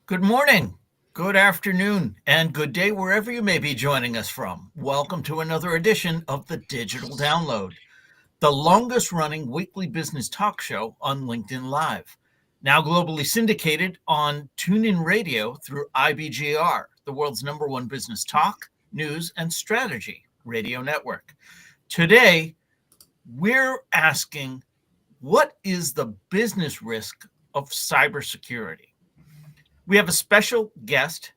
Good morning, good afternoon, and good day wherever you may be joining us from. Welcome to another edition of the Digital Download, the longest running weekly business talk show on LinkedIn Live. Now globally syndicated on TuneIn Radio through IBGR, the world's number one business talk, news, and strategy radio network. Today, we're asking, what is the business risk of cybersecurity? We have a special guest,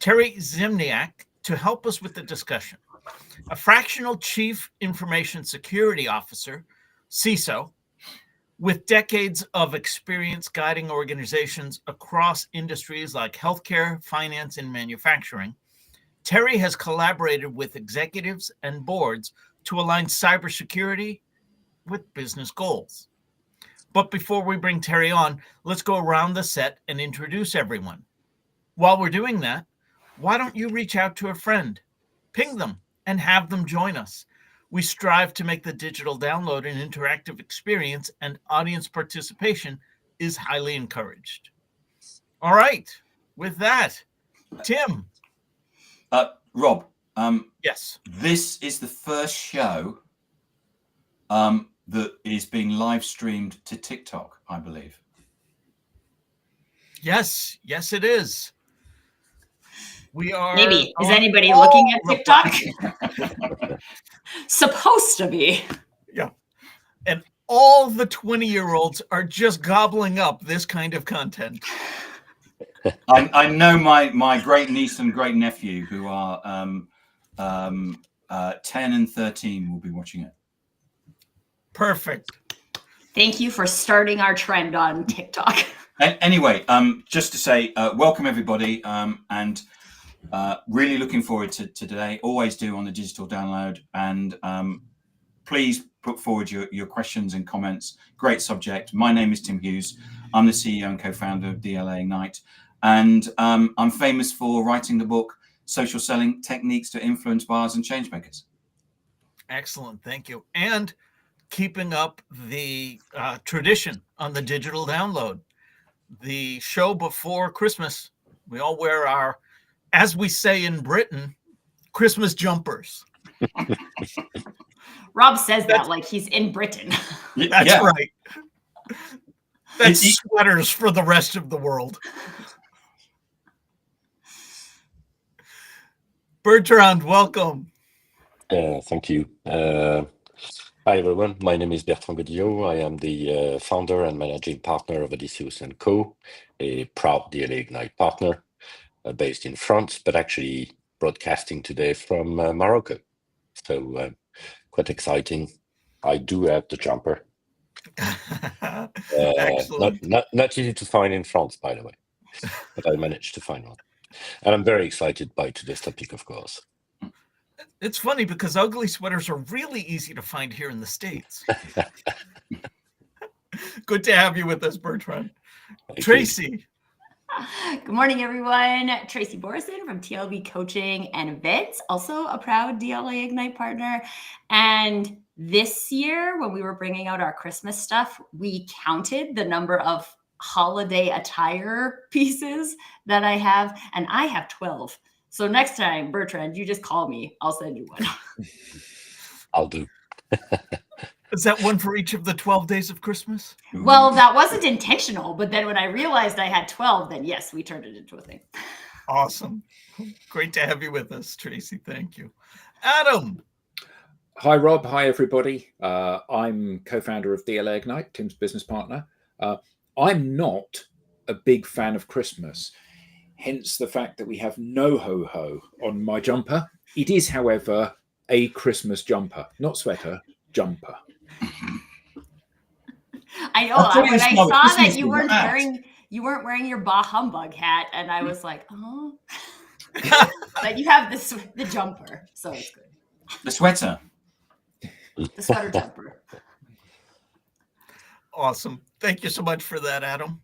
Terry Ziemniak, to help us with the discussion. A fractional chief information security officer, CISO, with decades of experience guiding organizations across industries like healthcare, finance, and manufacturing. Terry has collaborated with executives and boards to align cybersecurity with business goals. But before we bring Terry on, let's go around the set and introduce everyone. While we're doing that, why don't you reach out to a friend, ping them, and have them join us? We strive to make the digital download an interactive experience, and audience participation is highly encouraged. All right, with that, Tim. Rob, Yes. this is the first show that is being live streamed to TikTok, I believe. Yes, it is. We are. Maybe. Is anybody looking at TikTok? Supposed to be. Yeah. And all the 20-year-olds are just gobbling up this kind of content. I know my great niece and great nephew, who are 10 and 13, will be watching it. Perfect. Thank you for starting our trend on TikTok. Anyway, just to say, welcome everybody, and really looking forward to today. Always do on the digital download, and please put forward your questions and comments. Great subject. My name is Tim Hughes. I'm the CEO and co-founder of DLA Ignite, and I'm famous for writing the book Social Selling: Techniques to Influence Buyers and Changemakers. Excellent. Thank you. And keeping up the tradition on the digital download. The show before Christmas, we all wear our, as we say in Britain, Christmas jumpers. Rob says that like he's in Britain. That's right. That's sweaters for the rest of the world. Bertrand, welcome. Thank you. Hi, everyone. My name is Bertrand Godillot. I am the founder and managing partner of Odysseus & Co., a proud DLA Ignite partner based in France, but actually broadcasting today from Morocco. So quite exciting. I do have the jumper. Not easy to find in France, by the way, but I managed to find one. And I'm very excited by today's topic, of course. It's funny because ugly sweaters are really easy to find here in the States. Good to have you with us, Bertrand. Tracy. Good morning, everyone. Tracy Borison from TLB Coaching and Events, also a proud DLA Ignite partner. And this year, when we were bringing out our Christmas stuff, we counted the number of holiday attire pieces that I have, and I have 12. So next time, Bertrand, you just call me. I'll send you one. I'll do. Is that one for each of the 12 days of Christmas? Well, that wasn't intentional, but then when I realized I had 12, then yes, we turned it into a thing. Awesome. Great to have you with us, Tracy. Thank you. Adam. Hi, Rob. Hi, everybody. I'm co-founder of DLA Ignite, Tim's business partner. I'm not a big fan of Christmas, hence the fact that we have no ho-ho on my jumper. It is, however, a Christmas jumper, not sweater, jumper. I know. When I saw that you weren't wearing your bah humbug hat, and I was like, oh. But you have the jumper, so it's good. The sweater. The sweater jumper. Awesome. Thank you so much for that, Adam.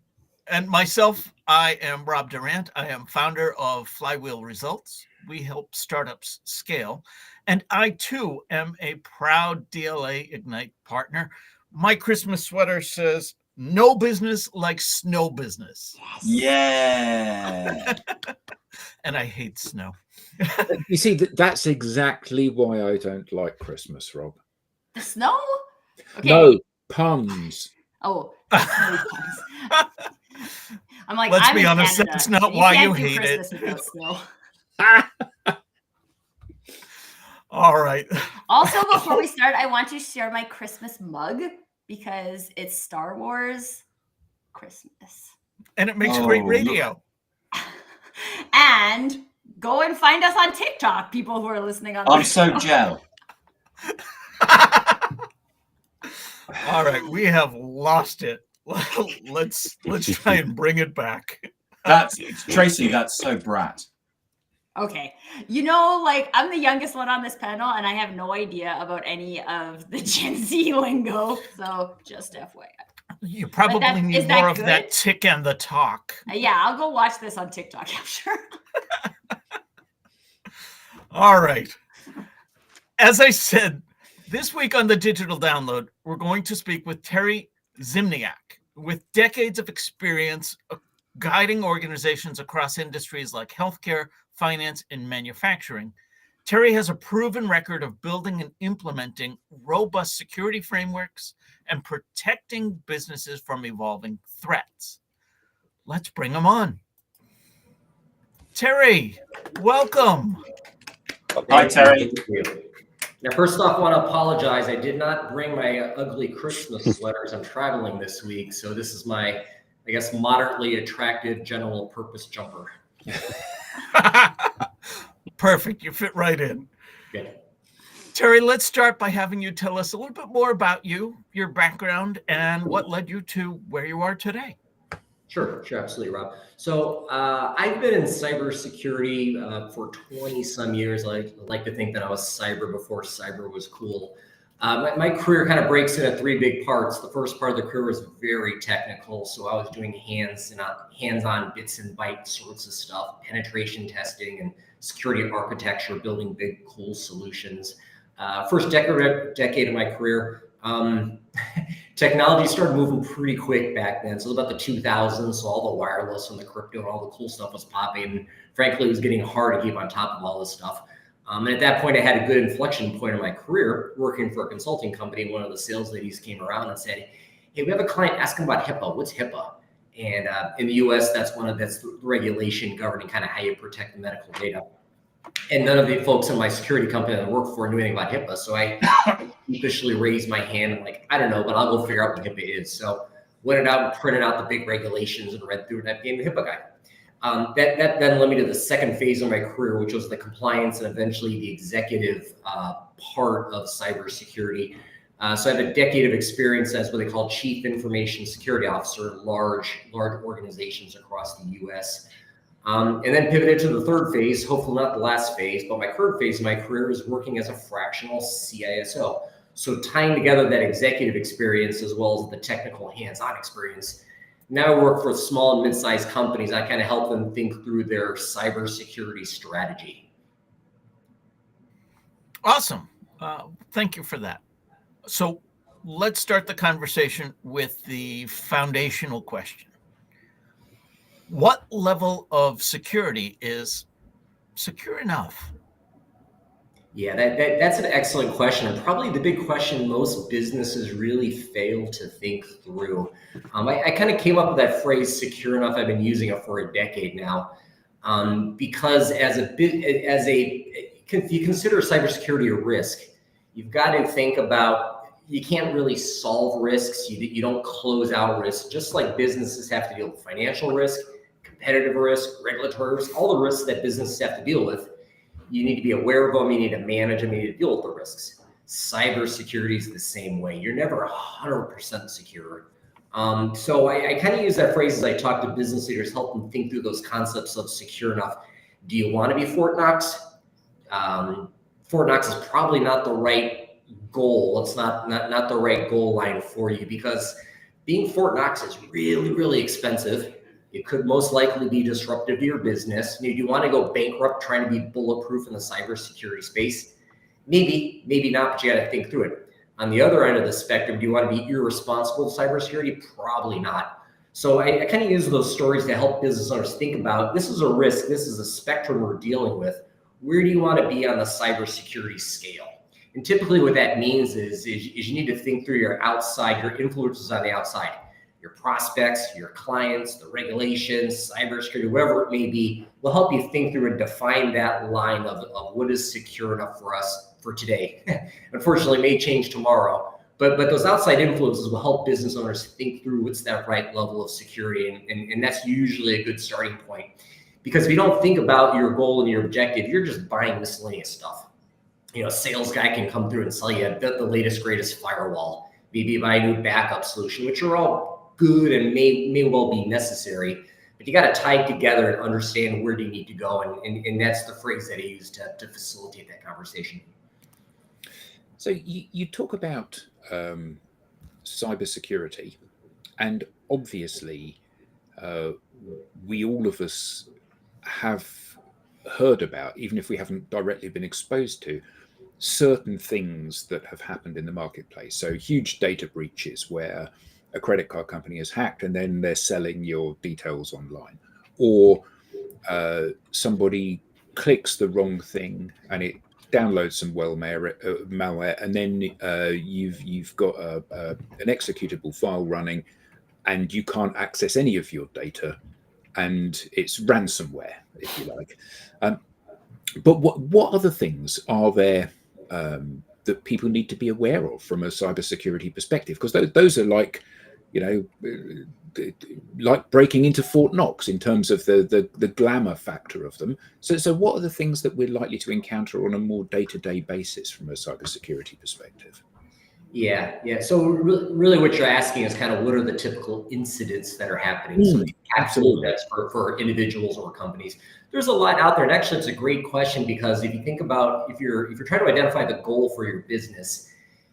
And myself, I am Rob Durant. I am founder of Flywheel Results. We help startups scale. And I, too, am a proud DLA Ignite partner. My Christmas sweater says, No business like snow business. Yeah. And I hate snow. You see, that's exactly why I don't like Christmas, Rob. The snow? Okay. No, puns. Oh, snow puns. I'm like, Let's I'm be in honest, Canada. that's not why you can't do hate it. Christmas without snow. All right. Also, before we start, I want to share my Christmas mug because it's Star Wars Christmas. And it makes great radio. And go and find us on TikTok, people who are listening on I'm this so show. gel. All right, we have lost it. Let's try and bring it back. That's Tracy. That's so brat. Okay. You know, like I'm the youngest one on this panel and I have no idea about any of the Gen Z lingo. So just FYI. You probably need more of that tick and the talk. Yeah, I'll go watch this on TikTok, I'm sure. All right. As I said, this week on the Digital Download, we're going to speak with Terry Ziemniak. With decades of experience guiding organizations across industries like healthcare, finance, and manufacturing, Terry has a proven record of building and implementing robust security frameworks and protecting businesses from evolving threats. Let's bring him on. Terry, welcome. Hi, Terry. Thank you. Now, first off, I want to apologize. I did not bring my ugly Christmas sweaters. I'm traveling this week, so this is my, I guess, moderately attractive general purpose jumper. Perfect. You fit right in. Good. Terry, let's start by having you tell us a little bit more about you, your background, and what led you to where you are today. Sure, absolutely, Rob. So I've been in cybersecurity for 20 some years. I like to think that I was cyber before cyber was cool. My career kind of breaks into three big parts. The first part of the career was very technical. So I was doing hands-on bits and bytes sorts of stuff, penetration testing and security architecture, building big, cool solutions. First decade of my career, technology started moving pretty quick back then. So it was about the 2000s. So all the wireless and the crypto and all the cool stuff was popping. Frankly, it was getting hard to keep on top of all this stuff. And at that point, I had a good inflection point in my career working for a consulting company. One of the sales ladies came around and said, "Hey, we have a client asking about HIPAA. What's HIPAA?" And in the US, that's the regulation governing kind of how you protect the medical data. And none of the folks in my security company that I work for knew anything about HIPAA. So I officially raised my hand and like, I don't know, but I'll go figure out what HIPAA is. So went out and printed out the big regulations and read through it, and I became the HIPAA guy. That then led me to the second phase of my career, which was the compliance and eventually the executive part of cybersecurity. So I have a decade of experience as what they call Chief Information Security Officer, large organizations across the US. And then pivoted to the third phase, hopefully not the last phase, but my current phase of my career is working as a fractional CISO. So tying together that executive experience as well as the technical hands-on experience. Now I work for small and mid-sized companies. I kind of help them think through their cybersecurity strategy. Awesome. Thank you for that. So let's start the conversation with the foundational question. What level of security is secure enough? Yeah, that's an excellent question, and probably the big question most businesses really fail to think through. I kind of came up with that phrase "secure enough." I've been using it for a decade now, because if you consider cybersecurity a risk, you've got to think about you can't really solve risks. You don't close out risks. Just like businesses have to deal with financial risk, competitive risk, regulatory risk, all the risks that businesses have to deal with. You need to be aware of them, you need to manage them, you need to deal with the risks. Cybersecurity is the same way. You're never 100% secure. So I kind of use that phrase as I talk to business leaders, help them think through those concepts of secure enough. Do you want to be Fort Knox? Fort Knox is probably not the right goal. It's not the right goal line for you, because being Fort Knox is really, really expensive. It could most likely be disruptive to your business. Do you want to go bankrupt trying to be bulletproof in the cybersecurity space? Maybe not, but you got to think through it. On the other end of the spectrum, do you want to be irresponsible with cybersecurity? Probably not. So I kind of use those stories to help business owners think about, this is a risk, this is a spectrum we're dealing with. Where do you want to be on the cybersecurity scale? And typically what that means is you need to think through your influences on the outside, your prospects, your clients, the regulations, cybersecurity, whatever it may be, will help you think through and define that line of what is secure enough for us for today. Unfortunately, it may change tomorrow. But those outside influences will help business owners think through what's that right level of security. And that's usually a good starting point. Because if you don't think about your goal and your objective, you're just buying miscellaneous stuff. You know, a sales guy can come through and sell you the latest, greatest firewall. Maybe you buy a new backup solution, which are all good and may well be necessary. But you got to tie it together and understand where do you need to go. And that's the phrase that I use to facilitate that conversation. So you talk about cybersecurity, and obviously we all of us have heard about, even if we haven't directly been exposed to, certain things that have happened in the marketplace. So huge data breaches where a credit card company is hacked and then they're selling your details online, or somebody clicks the wrong thing and it download some malware, and then you've got an executable file running, and you can't access any of your data, and it's ransomware, if you like. But what other things are there that people need to be aware of from a cybersecurity perspective? Because those are like, like breaking into Fort Knox in terms of the glamour factor of them. So what are the things that we're likely to encounter on a more day-to-day basis from a cybersecurity perspective? Yeah. So really what you're asking is kind of what are the typical incidents that are happening? So absolutely, that's for individuals or companies. There's a lot out there. And actually, it's a great question, because if you think about, if you're trying to identify the goal for your business,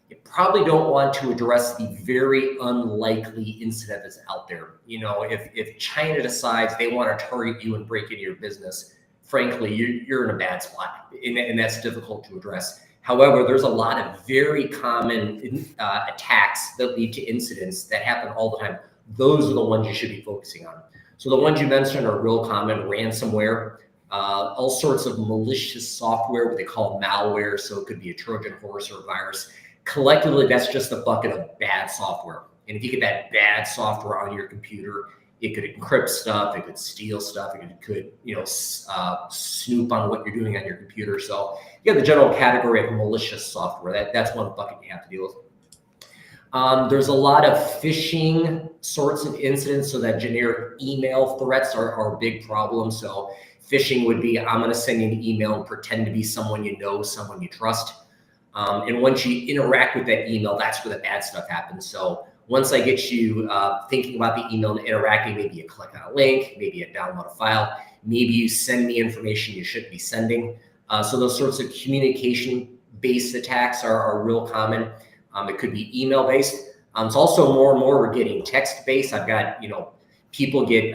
you probably don't want to address the very unlikely incident that's out there. If China decides they want to target you and break into your business, frankly, you're in a bad spot, and that's difficult to address. However, there's a lot of very common attacks that lead to incidents that happen all the time. Those are the ones you should be focusing on. So the ones you mentioned are real common: ransomware, all sorts of malicious software, what they call malware. So it could be a Trojan horse or a virus. Collectively, that's just a bucket of bad software. And if you get that bad software on your computer, it could encrypt stuff, it could steal stuff, it could snoop on what you're doing on your computer. So you have the general category of malicious software. That's one bucket you have to deal with. There's a lot of phishing sorts of incidents. So that generic email threats are a big problem. So phishing would be, I'm going to send you an email and pretend to be someone you know, someone you trust. And once you interact with that email, that's where the bad stuff happens. So once I get you thinking about the email and interacting, maybe you click on a link, maybe you download a file, maybe you send me information you shouldn't be sending. So those sorts of communication-based attacks are real common. It could be email-based. It's also more and more we're getting text-based. I've got, people get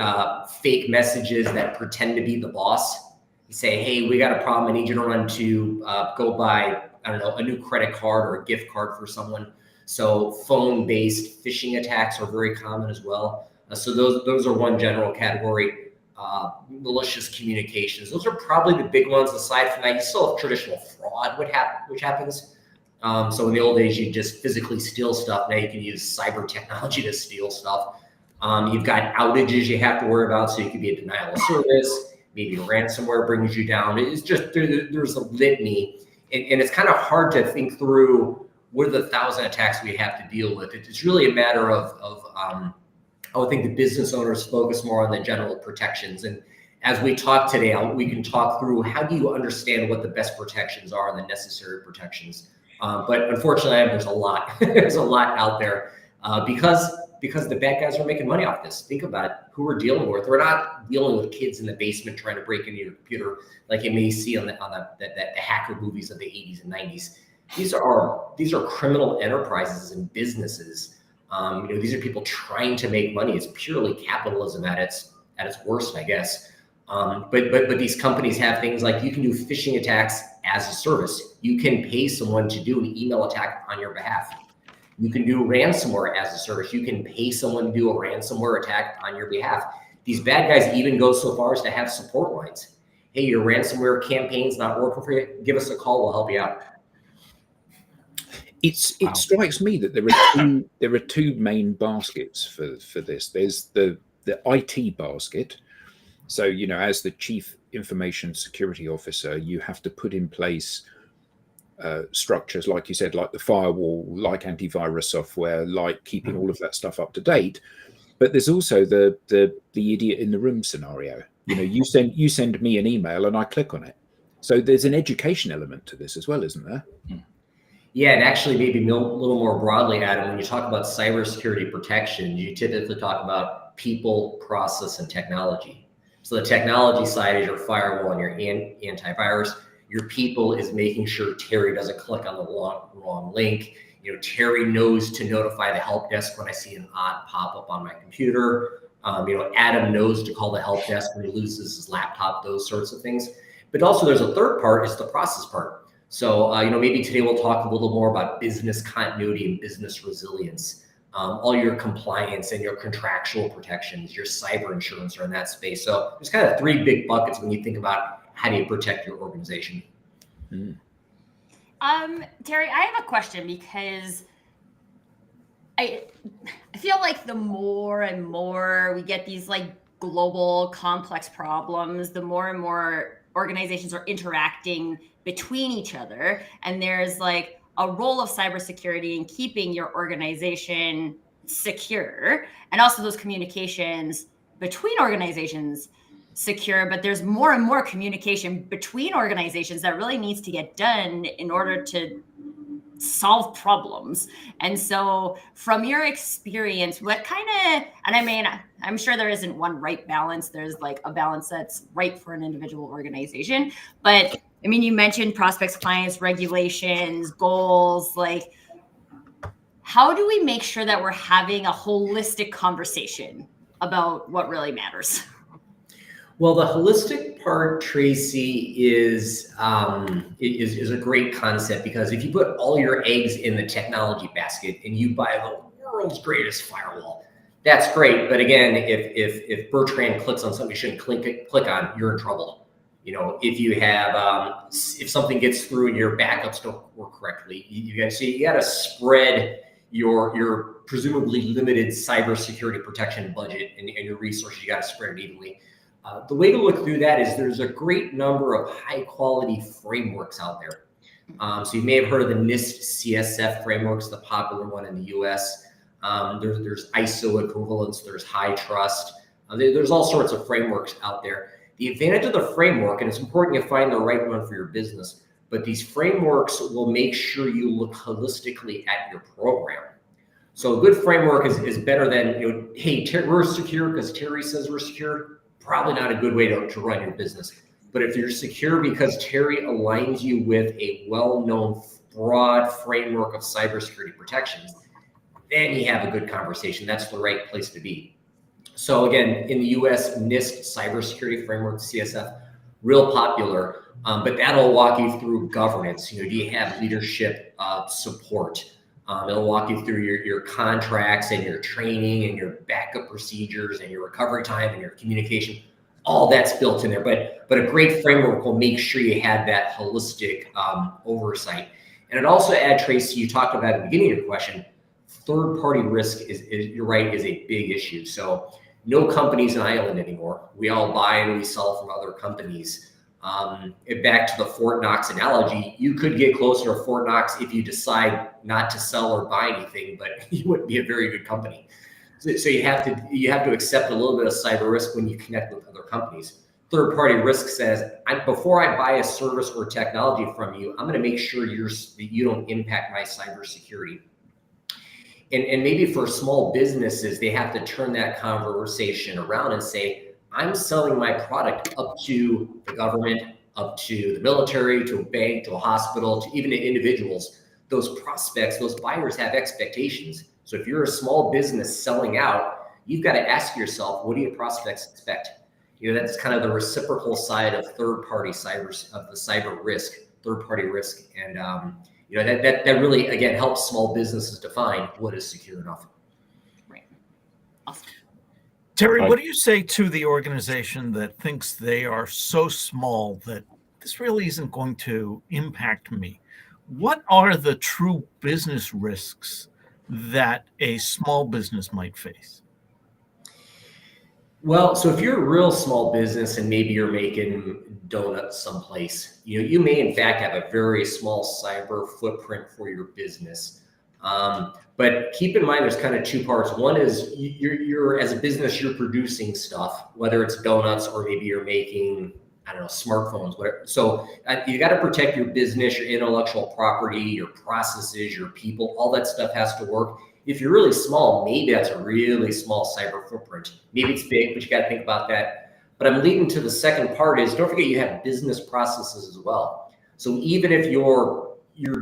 fake messages that pretend to be the boss. You say, hey, we got a problem. I need you to run to go buy, a new credit card or a gift card for someone. So phone-based phishing attacks are very common as well. So those are one general category. Malicious communications. Those are probably the big ones. Aside from that, you still have traditional fraud, which happens. So in the old days, you just physically steal stuff. Now you can use cyber technology to steal stuff. You've got outages you have to worry about. So you could be a denial of service. Maybe ransomware brings you down. It's just there's a litany. And it's kind of hard to think through what are the 1,000 attacks we have to deal with. It's really a matter of I would think the business owners focus more on the general protections. And as we talk today, we can talk through how do you understand what the best protections are and the necessary protections. But unfortunately, there's a lot. There's a lot out there because the bad guys are making money off this. Think about it. Who we're dealing with. We're not dealing with kids in the basement trying to break into your computer like you may see on the hacker movies of the 80s and 90s. These are criminal enterprises and businesses. These are people trying to make money. It's purely capitalism at its worst, I guess. But these companies have things like you can do phishing attacks as a service. You can pay someone to do an email attack on your behalf. You can do ransomware as a service. You can pay someone to do a ransomware attack on your behalf. These bad guys even go so far as to have support lines. Hey, your ransomware campaign's not working for you. Give us a call. We'll help you out. It strikes me that there are two main baskets for this. There's the IT basket. So, you know, as the Chief Information Security Officer, you have to put in place structures, like you said, like the firewall, like antivirus software, like keeping all of that stuff up to date. But there's also the idiot in the room scenario. You know, you send me an email and I click on it. So there's an education element to this as well, isn't there? Yeah, and actually maybe a little more broadly, Adam, when you talk about cybersecurity protection, you typically talk about people, process, and technology. So the technology side is your firewall and your antivirus. Your people is making sure Terry doesn't click on the wrong link. You know, Terry knows to notify the help desk when I see an odd pop-up on my computer. You know, Adam knows to call the help desk when he loses his laptop, those sorts of things. But also there's a third part, is the process part. So, you know, maybe today we'll talk a little more about business continuity and business resilience. All your compliance and your contractual protections, your cyber insurance are in that space. So there's kind of three big buckets when you think about how do you protect your organization. Terry, I have a question, because I feel like the more and more we get these like global complex problems, the more and more organizations are interacting between each other. And there's like a role of cybersecurity in keeping your organization secure, and also those communications between organizations secure. But there's more and more communication between organizations that really needs to get done in order to solve problems. And so from your experience, what kind of, and I mean, I'm sure there isn't one right balance. There's like a balance that's right for an individual organization. But I mean, you mentioned prospects, clients, regulations, goals. Like, how do we make sure that we're having a holistic conversation about what really matters? Well, the holistic part, Tracy, is a great concept, because if you put all your eggs in the technology basket and you buy the world's greatest firewall, that's great. But again, if Bertrand clicks on something you shouldn't click on, you're in trouble. You know, if you have if something gets through and your backups don't work correctly, you got to spread your presumably limited cybersecurity protection budget and your resources. You got to spread it evenly. The way to look through that is there's a great number of high quality frameworks out there. So you may have heard of the NIST CSF frameworks, the popular one in the US. There's ISO equivalents, there's high trust. There's all sorts of frameworks out there. The advantage of the framework, and it's important you find the right one for your business, but these frameworks will make sure you look holistically at your program. So a good framework is better than, you know, hey, we're secure because Terry says we're secure. Probably not a good way to run your business. But if you're secure because Terry aligns you with a well-known broad framework of cybersecurity protections, then you have a good conversation. That's the right place to be. So again, in the US, NIST cybersecurity framework, CSF, real popular, but that'll walk you through governance. You know, do you have leadership support? It'll walk you through your contracts and your training and your backup procedures and your recovery time and your communication. All that's built in there. But a great framework will make sure you have that holistic oversight. And it also add, Tracy, you talked about at the beginning of your question, third-party risk is you're right, is a big issue. So no company's an island anymore. We all buy and we sell from other companies. Back to the Fort Knox analogy, you could get closer to Fort Knox if you decide not to sell or buy anything, but you wouldn't be a very good company. So you have to accept a little bit of cyber risk when you connect with other companies. Third-party risk says, before I buy a service or technology from you, I'm going to make sure that you don't impact my cybersecurity. And maybe for small businesses, they have to turn that conversation around and say, I'm selling my product up to the government, up to the military, to a bank, to a hospital, to even to individuals. Those prospects, those buyers have expectations. So if you're a small business selling out, you've got to ask yourself, what do your prospects expect? That's kind of the reciprocal side of third-party cyber risk, third-party risk. And, that really, again, helps small businesses define what is secure enough. Right. Awesome. Terry, what do you say to the organization that thinks they are so small that this really isn't going to impact me? What are the true business risks that a small business might face? Well, so if you're a real small business and maybe you're making donuts someplace, you may in fact have a very small cyber footprint for your business. But keep in mind, there's kind of two parts. One is you're as a business, you're producing stuff, whether it's donuts or maybe you're making, I don't know, smartphones, whatever. So you got to protect your business, your intellectual property, your processes, your people, all that stuff has to work. If you're really small, maybe that's a really small cyber footprint. Maybe it's big, but you got to think about that. But I'm leading to the second part is don't forget you have business processes as well. So even if your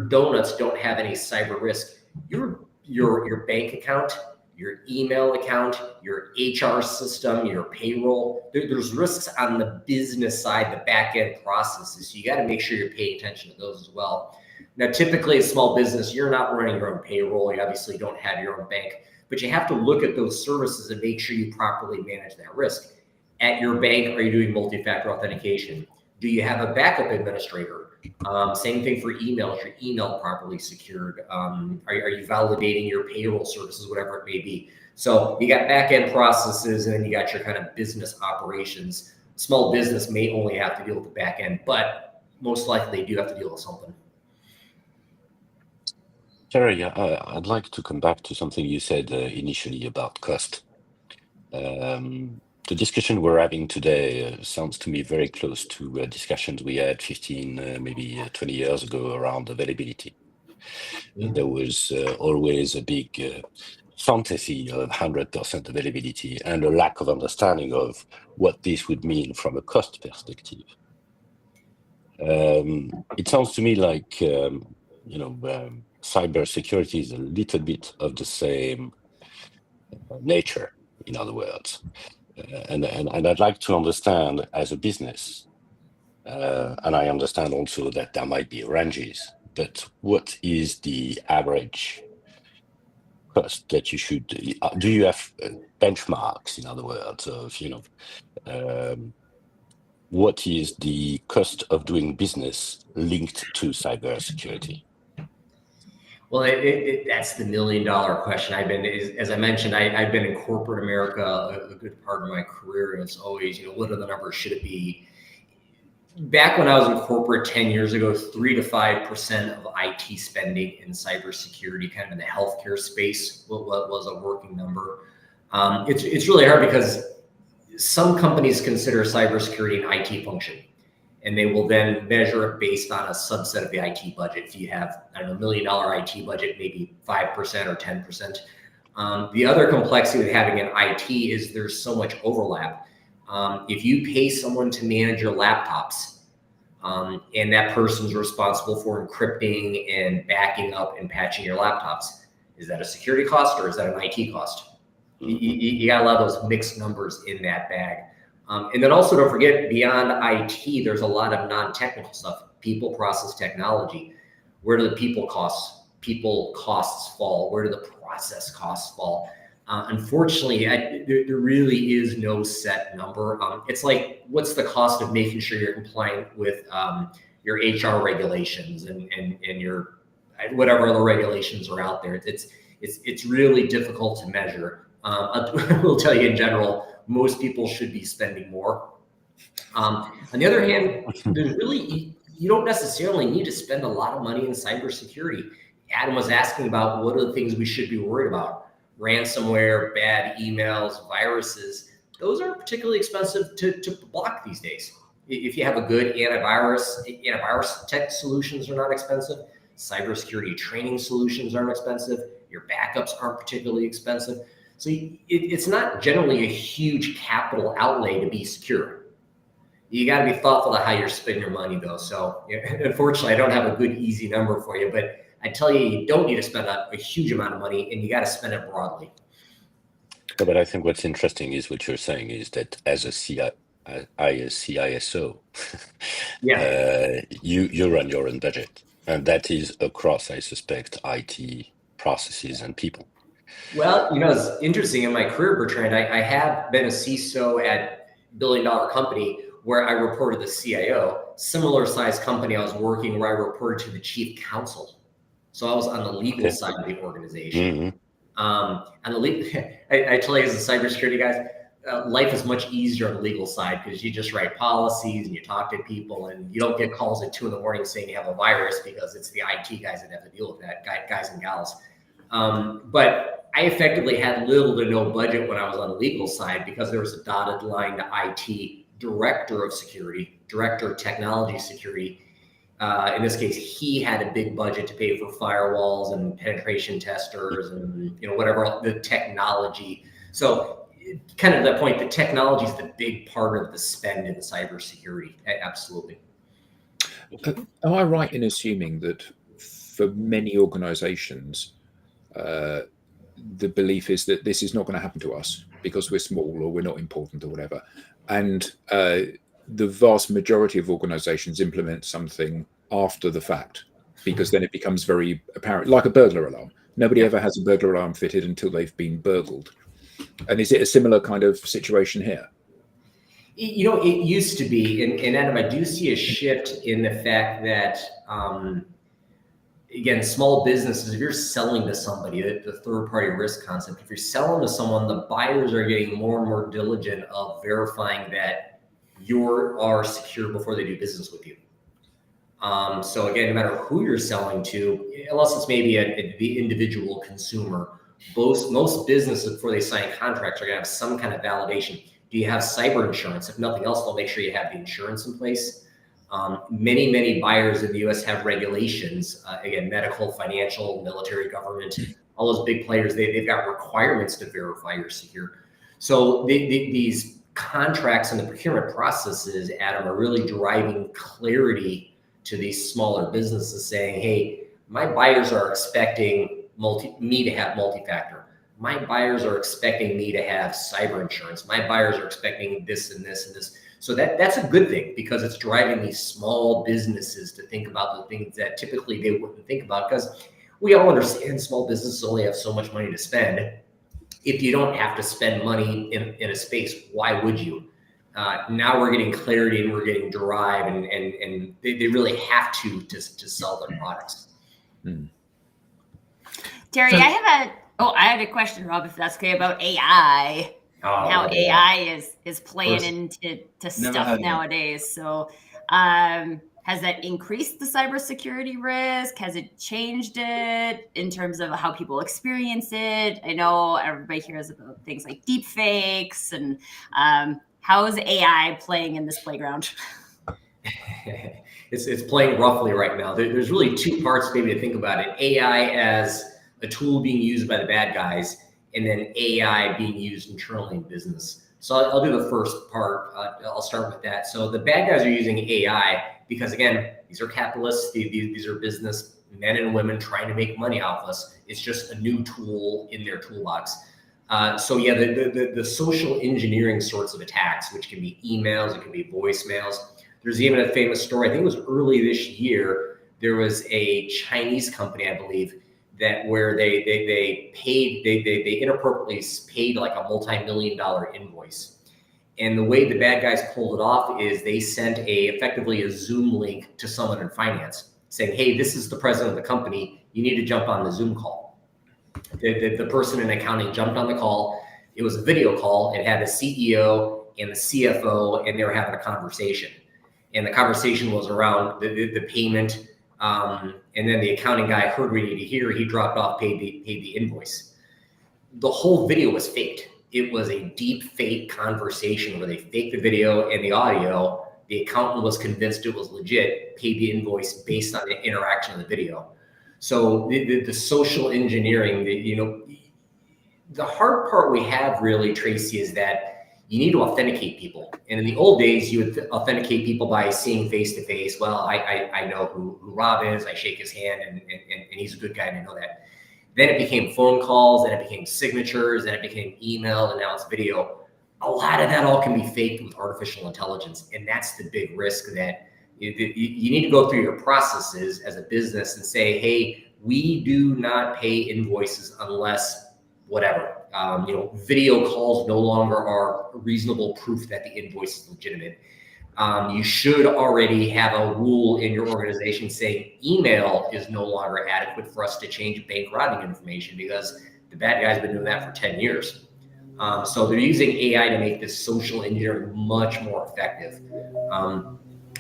donuts don't have any cyber risk, your bank account, your email account, your HR system, your payroll, there's risks on the business side, the back end processes. So you got to make sure you're paying attention to those as well. Now, typically a small business, you're not running your own payroll. You obviously don't have your own bank, but you have to look at those services and make sure you properly manage that risk. At your bank, are you doing multi-factor authentication? Do you have a backup administrator? Same thing for emails, your email properly secured. Are you validating your payroll services, whatever it may be? So you got back-end processes and then you got your kind of business operations. Small business may only have to deal with the back end, but most likely they do have to deal with something. Terry, I'd like to come back to something you said initially about cost. The discussion we're having today sounds to me very close to discussions we had 15, maybe 20 years ago around availability. Mm-hmm. There was always a big fantasy of 100% availability and a lack of understanding of what this would mean from a cost perspective. It sounds to me like, cybersecurity is a little bit of the same nature, in other words. And I'd like to understand as a business, and I understand also that there might be ranges, but what is the average cost that you should, do you have benchmarks, in other words, of, what is the cost of doing business linked to cybersecurity? Well, that's the $1 million question. As I mentioned, I've been in corporate America a good part of my career, and it's always, what are the numbers? Should it be? Back when I was in corporate 10 years ago, 3 to 5% of IT spending in cybersecurity, kind of in the healthcare space, was a working number. It's really hard because some companies consider cybersecurity an IT function. And they will then measure it based on a subset of the IT budget. If you have, I don't know, $1 million IT budget, maybe 5% or 10%. The other complexity with having an IT is there's so much overlap. If you pay someone to manage your laptops, and that person's responsible for encrypting and backing up and patching your laptops, is that a security cost or is that an IT cost? You got a lot of those mixed numbers in that bag. And then also don't forget, beyond IT, there's a lot of non-technical stuff, people, process, technology. Where do the people costs fall? Where do the process costs fall? Unfortunately, there really is no set number. It's like, what's the cost of making sure you're compliant with your HR regulations and your whatever other regulations are out there? It's really difficult to measure. I will tell you in general, most people should be spending more. On the other hand, you don't necessarily need to spend a lot of money in cybersecurity. Adam was asking about what are the things we should be worried about. Ransomware, bad emails, viruses. Those aren't particularly expensive to block these days. If you have a good antivirus tech solutions are not expensive. Cybersecurity training solutions aren't expensive. Your backups aren't particularly expensive. So it's not generally a huge capital outlay to be secure. You got to be thoughtful of how you're spending your money, though. So unfortunately, I don't have a good, easy number for you, but I tell you don't need to spend a huge amount of money, and you got to spend it broadly. No, but I think what's interesting is what you're saying is that as I as CISO, Yeah. you run your own budget, and that is across, I suspect, IT processes and people. Well, it's interesting in my career, Bertrand. I have been a CISO at billion-dollar company where I reported the CIO. Similar size company I was working where I reported to the chief counsel. So I was on the legal Okay. side of the organization. Hmm. On the legal, I tell you, as a cybersecurity guys, life is much easier on the legal side because you just write policies and you talk to people, and you don't get calls at 2 a.m. saying you have a virus, because it's the IT guys that have to deal with that, guys and gals. But I effectively had little to no budget when I was on the legal side, because there was a dotted line to IT director of security, director of technology security. In this case, he had a big budget to pay for firewalls and penetration testers and whatever the technology. So kind of that point, the technology is the big part of the spend in cybersecurity. Absolutely. Am I right in assuming that for many organizations, the belief is that this is not going to happen to us because we're small or we're not important or whatever, and the vast majority of organizations implement something after the fact, because then it becomes very apparent, like a burglar alarm. Nobody ever has a burglar alarm fitted until they've been burgled. And is it a similar kind of situation here? It used to be, and Adam, I do see a shift in the fact that, again, small businesses, if you're selling to somebody, the third-party risk concept, if you're selling to someone, the buyers are getting more and more diligent of verifying that you are secure before they do business with you. So again, no matter who you're selling to, unless it's maybe the individual consumer, most businesses, before they sign contracts, are going to have some kind of validation. Do you have cyber insurance? If nothing else, they'll make sure you have the insurance in place. Many buyers in the US have regulations, again, medical, financial, military, government, all those big players, they've got requirements to verify you're secure. So these contracts and the procurement processes, Adam, are really driving clarity to these smaller businesses, saying, hey, my buyers are expecting me to have multi-factor. My buyers are expecting me to have cyber insurance. My buyers are expecting this and this and this. So that's a good thing, because it's driving these small businesses to think about the things that typically they wouldn't think about, because we all understand small businesses only have so much money to spend. If you don't have to spend money in a space, why would you? Now we're getting clarity and we're getting drive, and they really have to sell their products. Terry, I had a question, Rob, if that's okay, about AI. How AI is playing into stuff nowadays. So has that increased the cybersecurity risk? Has it changed it in terms of how people experience it? I know everybody hears about things like deep fakes, and how is AI playing in this playground? It's playing roughly right now. There's really two parts maybe to think about it. AI as a tool being used by the bad guys, and then AI being used internally in business. So I'll do the first part. I'll start with that. So the bad guys are using AI because, again, these are capitalists. These are business men and women trying to make money off us. It's just a new tool in their toolbox. So yeah, the social engineering sorts of attacks, which can be emails, it can be voicemails. There's even a famous story, I think it was early this year, there was a Chinese company, I believe, that where they inappropriately paid like a multi-million-dollar invoice. And the way the bad guys pulled it off is they sent effectively a Zoom link to someone in finance saying, hey, this is the president of the company, you need to jump on the Zoom call. The person in accounting jumped on the call. It was a video call. It had the CEO and the CFO, and they were having a conversation. And the conversation was around the payment. And then the accounting guy heard what he needed to hear. He dropped off, paid the invoice. The whole video was faked. It was a deep fake conversation where they faked the video and the audio. The accountant was convinced it was legit, paid the invoice based on the interaction of the video. So the social engineering, the hard part we have really, Tracy, is that you need to authenticate people. And in the old days, you would authenticate people by seeing face to face. Well, I know who Rob is. I shake his hand, and he's a good guy, and I know that. Then it became phone calls, then it became signatures, then it became email, and now it's video. a lot of that all can be faked with artificial intelligence. And that's the big risk, that you need to go through your processes as a business and say, hey, we do not pay invoices unless whatever. Video calls no longer are reasonable proof that the invoice is legitimate. You should already have a rule in your organization saying email is no longer adequate for us to change bank routing information, because the bad guy's been doing that for 10 years. So they're using AI to make this social engineering much more effective.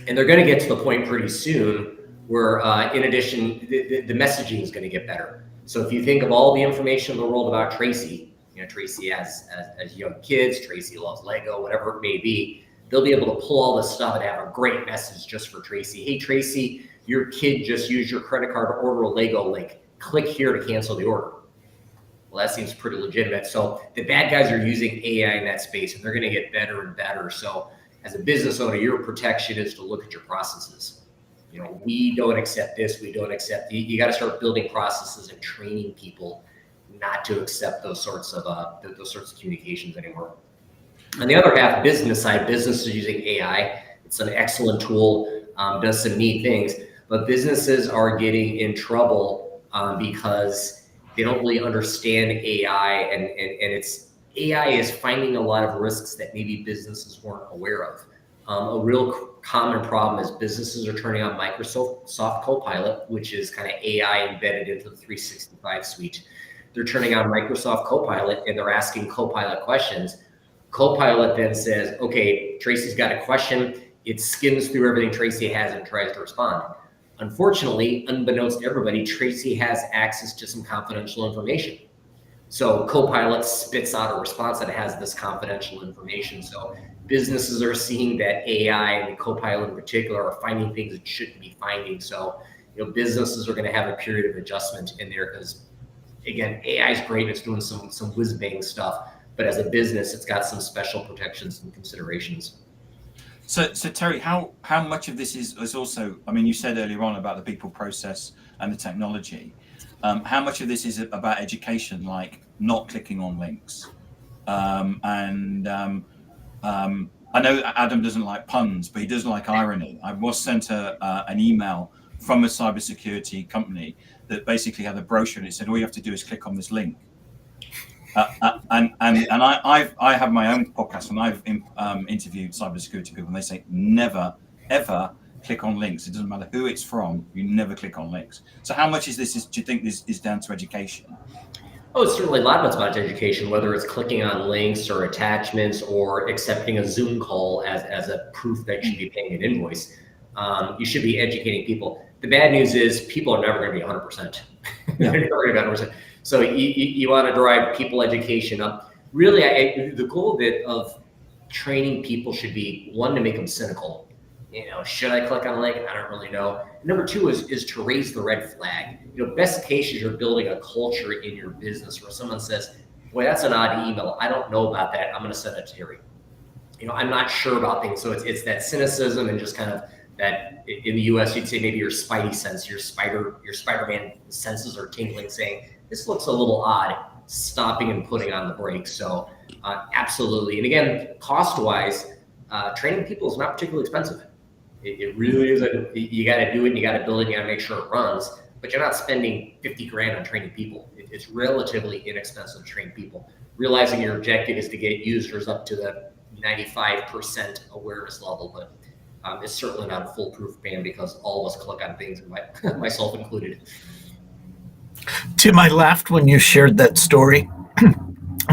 And they're going to get to the point pretty soon where, in addition, the messaging is going to get better. So if you think of all the information in the world about Tracy, Tracy has young kids, Tracy loves Lego, whatever it may be, they'll be able to pull all this stuff and have a great message just for Tracy. Hey, Tracy, your kid just used your credit card to order a Lego link. Click here to cancel the order. Well, that seems pretty legitimate. So the bad guys are using AI in that space, and they're going to get better and better. So as a business owner, your protection is to look at your processes. We don't accept this. We don't accept. You got to start building processes and training people not to accept those sorts of communications anymore. On the other half, business side, business is using AI. It's an excellent tool, does some neat things, but businesses are getting in trouble because they don't really understand AI, and it's AI is finding a lot of risks that maybe businesses weren't aware of. A real common problem is businesses are turning on Microsoft Copilot, which is kind of AI embedded into the 365 suite. They're turning on Microsoft Copilot and they're asking Copilot questions. Copilot then says, okay, Tracy's got a question. It skims through everything Tracy has and tries to respond. Unfortunately, unbeknownst to everybody, Tracy has access to some confidential information. So Copilot spits out a response that has this confidential information. So businesses are seeing that AI and Copilot in particular are finding things it shouldn't be finding. So businesses are going to have a period of adjustment in there, because again, AI is great. It's doing some whiz bang stuff, but as a business, it's got some special protections and considerations. So Terry, how much of this is also, I mean, you said earlier on about the people, process, and the technology. How much of this is about education, like not clicking on links? I know Adam doesn't like puns, but he does like irony. I was sent an email from a cybersecurity company that basically had a brochure, and it said all you have to do is click on this link. And I have my own podcast, and I've interviewed cybersecurity people, and they say never ever click on links. It doesn't matter who it's from. You never click on links. So how much do you think this is down to education? Oh, it's certainly a lot of it's about education, whether it's clicking on links or attachments or accepting a Zoom call as a proof that you should be paying an invoice. You should be educating people. The bad news is people are never going to be 100%. They're never going to be 100%. So you want to drive people education up. Really, the goal of training people should be, one, to make them cynical. Should I click on a link? I don't really know. Number two is to raise the red flag. Best case is you're building a culture in your business where someone says, boy, that's an odd email. I don't know about that. I'm going to send it to Terry. I'm not sure about things. So it's that cynicism and just kind of that, in the US, you'd say maybe your spidey sense, your Spider-Man senses are tingling, saying, this looks a little odd, stopping and putting on the brakes. So absolutely. And again, cost-wise, training people is not particularly expensive. It really is. You got to do it, and you got to build it, and you got to make sure it runs. But you're not spending 50 grand on training people. It's relatively inexpensive to train people. Realizing your objective is to get users up to the 95% awareness level, but it's certainly not a foolproof band, because all of us click on things, myself included. Tim, I laughed when you shared that story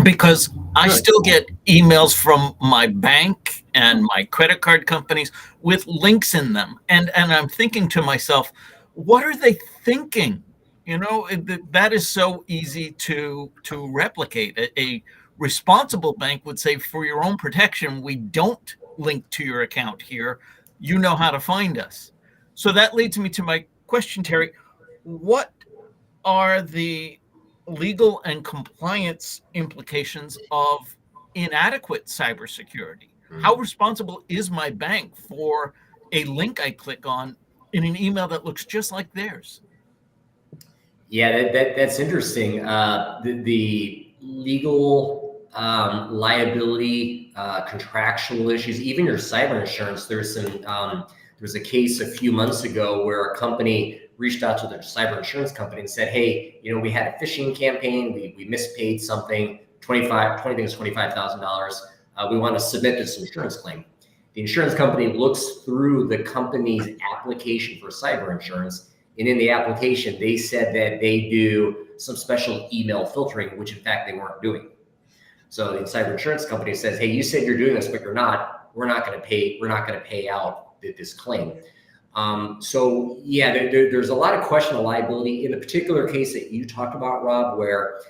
because I still get emails from my bank and my credit card companies with links in them. And I'm thinking to myself, what are they thinking? That is so easy to replicate. A responsible bank would say, for your own protection, we don't link to your account here. You know how to find us. So that leads me to my question, Terry. What are the legal and compliance implications of inadequate cybersecurity? How responsible is my bank for a link I click on in an email that looks just like theirs? Yeah, that's interesting. The legal liability contractual issues, even your cyber insurance. There's a case a few months ago where a company reached out to their cyber insurance company and said, hey, we had a phishing campaign. We mispaid something, $25,000. We want to submit this insurance claim. The insurance company looks through the company's application for cyber insurance. And in the application, they said that they do some special email filtering, which in fact they weren't doing. So the cyber insurance company says, hey, you said you're doing this, but you're not. We're not going to pay out this claim. So yeah, there's a lot of question of liability in the particular case that you talked about, Rob, where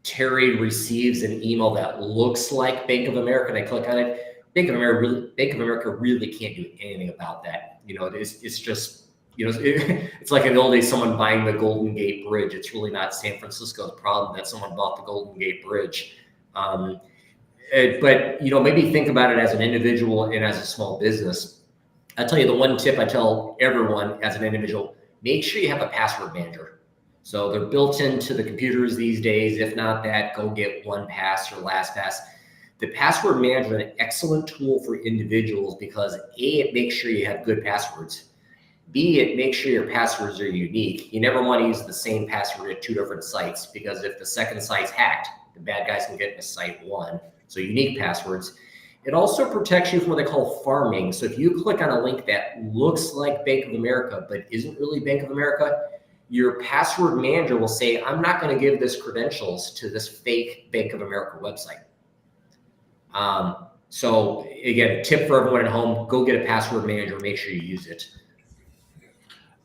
Terry receives an email that looks like Bank of America. And I click on it. Bank of America really can't do anything about that. It's just, it's like in the old days, someone buying the Golden Gate Bridge. It's really not San Francisco's problem that someone bought the Golden Gate Bridge. But maybe think about it as an individual and as a small business. I'll tell you the one tip I tell everyone as an individual: make sure you have a password manager. So they're built into the computers these days. If not that, go get OnePass or LastPass. The password manager is an excellent tool for individuals because A, it makes sure you have good passwords. B, it makes sure your passwords are unique. You never want to use the same password at 2 different sites, because if the second site's hacked, the bad guys can get into site 1. So unique passwords. It also protects you from what they call farming. So if you click on a link that looks like Bank of America but isn't really Bank of America, your password manager will say, I'm not going to give this credentials to this fake Bank of America website. So again, tip for everyone at home: go get a password manager, make sure you use it.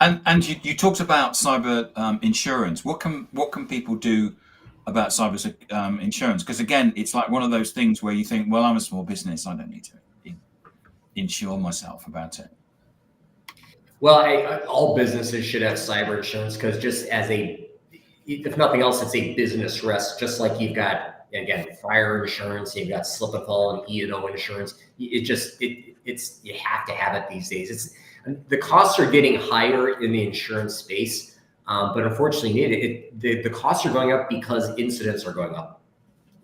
And you talked about cyber insurance. What can people do about cyber insurance? Because again, it's like one of those things where you think, well, I'm a small business, I don't need to insure myself about it. Well, all businesses should have cyber insurance, because just if nothing else, it's a business risk. Just like you've got, again, fire insurance, you've got slip and fall and E&O insurance. You have to have it these days. The costs are getting higher in the insurance space, but unfortunately, the costs are going up because incidents are going up.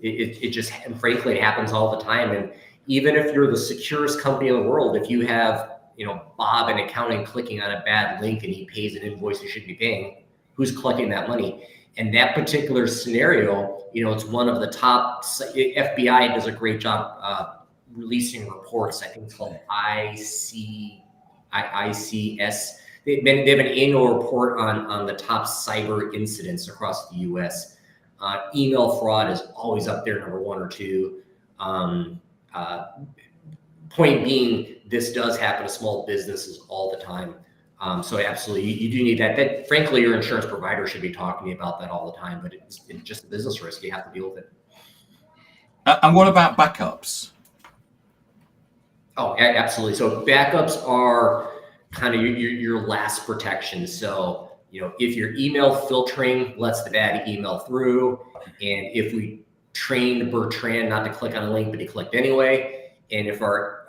And frankly, it happens all the time. And even if you're the securest company in the world, if you have, Bob in accounting clicking on a bad link and he pays an invoice he shouldn't be paying, who's collecting that money? And that particular scenario, it's one of the top. FBI does a great job releasing reports. I think it's called ICS. They have an annual report on the top cyber incidents across the U.S. Email fraud is always up there, number 1 or 2. Point being, this does happen to small businesses all the time. So absolutely, you do need that. That frankly, your insurance provider should be talking to you about that all the time, but it's just a business risk. You have to deal with it. And what about backups? Oh, absolutely. So backups are kind of your last protection. So, if your email filtering lets the bad email through, and if we trained Bertrand not to click on a link, but he clicked anyway, and if our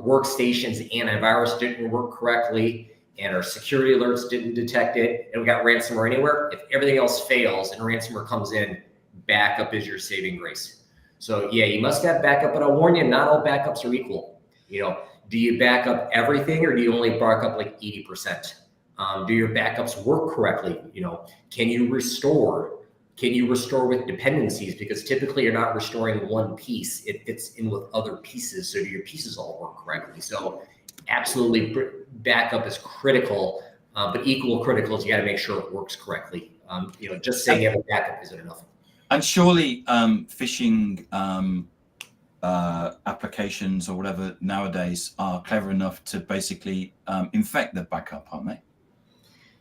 workstation's antivirus didn't work correctly, and our security alerts didn't detect it, and we got ransomware anywhere, if everything else fails and ransomware comes in, backup is your saving grace. So yeah, you must have backup, but I'll warn you, not all backups are equal. Do you back up everything, or do you only back up like 80%? Do your backups work correctly? Can you restore? Can you restore with dependencies? Because typically you're not restoring one piece. It fits in with other pieces. So do your pieces all work correctly? So absolutely, backup is critical, but equal critical is you got to make sure it works correctly. Just saying you have a backup isn't enough. And surely phishing applications or whatever nowadays are clever enough to basically infect the backup, aren't they?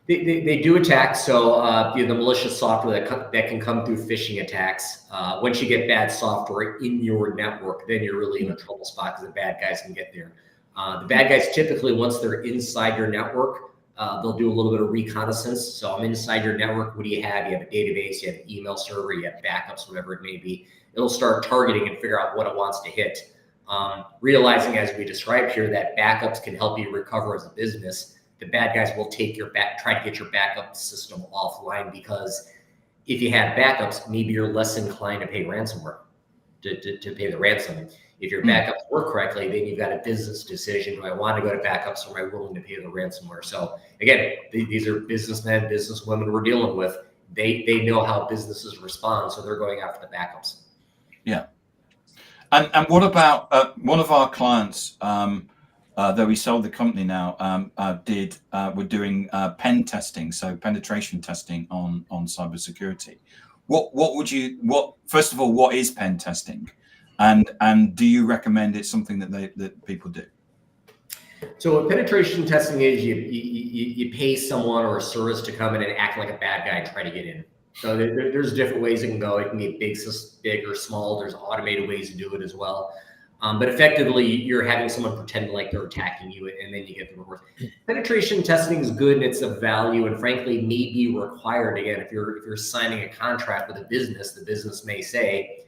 They do attack. So the malicious software that can come through phishing attacks. Once you get bad software in your network, then you're really in a trouble spot, because the bad guys can get there. The bad guys typically, once they're inside your network, they'll do a little bit of reconnaissance. So I'm inside your network. What do you have? You have a database, you have an email server, you have backups, whatever it may be. It'll start targeting and figure out what it wants to hit. Realizing, as we described here, that backups can help you recover as a business. The bad guys will try to get your backup system offline, because if you have backups, maybe you're less inclined to pay ransomware, to pay the ransom. If your backups work correctly, then you've got a business decision. Do I want to go to backups, or am I willing to pay the ransomware? So again, these are businessmen, businesswomen we're dealing with. They know how businesses respond, so they're going after the backups. Yeah. And what about one of our clients, though we sold the company now, we're doing pen testing, so penetration testing on cybersecurity. First of all, what is pen testing, and do you recommend it's something that people do? So what penetration testing is, you pay someone or a service to come in and act like a bad guy and try to get in. So there's different ways it can go. It can be big or small. There's automated ways to do it as well. But effectively, you're having someone pretend like they're attacking you, and then you get the rewards. Penetration testing is good, and it's of value, and frankly, may be required. Again, if you're signing a contract with a business, the business may say,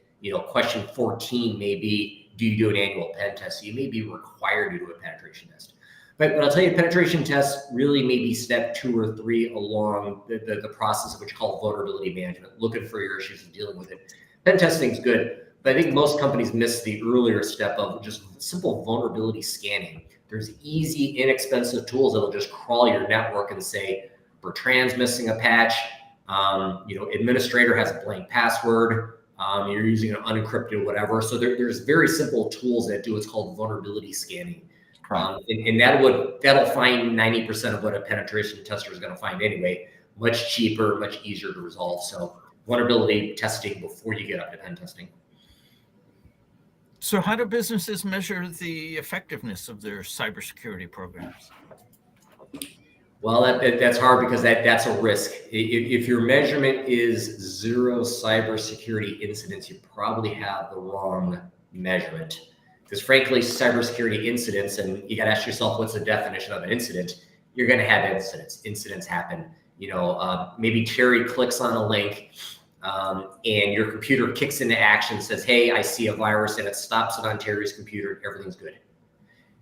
question 14 may be, do you do an annual pen test? So you may be required to do a penetration test. But I'll tell you, penetration tests really may be step 2 or 3 along the process of what you call vulnerability management, looking for your issues and dealing with it. Pen testing is good, but I think most companies miss the earlier step of just simple vulnerability scanning. There's easy, inexpensive tools that'll just crawl your network and say, Bertrand's missing a patch, administrator has a blank password, you're using an unencrypted whatever. So there's very simple tools that do what's called vulnerability scanning. And that'll find 90% of what a penetration tester is going to find anyway. Much cheaper, much easier to resolve. So vulnerability testing before you get up to pen testing. So how do businesses measure the effectiveness of their cybersecurity programs? Well, that's hard because that's a risk. If your measurement is 0 cybersecurity incidents, you probably have the wrong measurement. Because frankly, cybersecurity incidents, and you got to ask yourself, what's the definition of an incident? You're going to have incidents. Incidents happen. Maybe Terry clicks on a link and your computer kicks into action, says, hey, I see a virus, and it stops it on Terry's computer. Everything's good.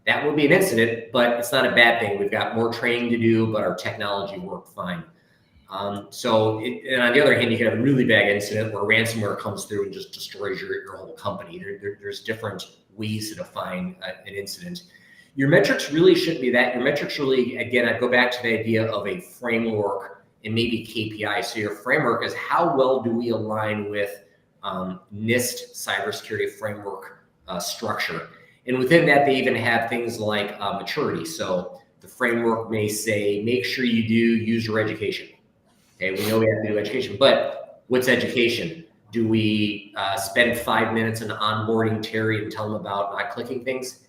That would be an incident, but it's not a bad thing. We've got more training to do, but our technology worked fine. And on the other hand, you can have a really bad incident where ransomware comes through and just destroys your whole company. There's different ways to define an incident. Your metrics really shouldn't be that. Your metrics really, again, I go back to the idea of a framework and maybe KPI. So your framework is how well do we align with NIST cybersecurity framework structure. And within that, they even have things like maturity. So the framework may say, make sure you do user education. Okay, we know we have to do education, but what's education? Do we spend 5 minutes in onboarding Terry and tell him about not clicking things?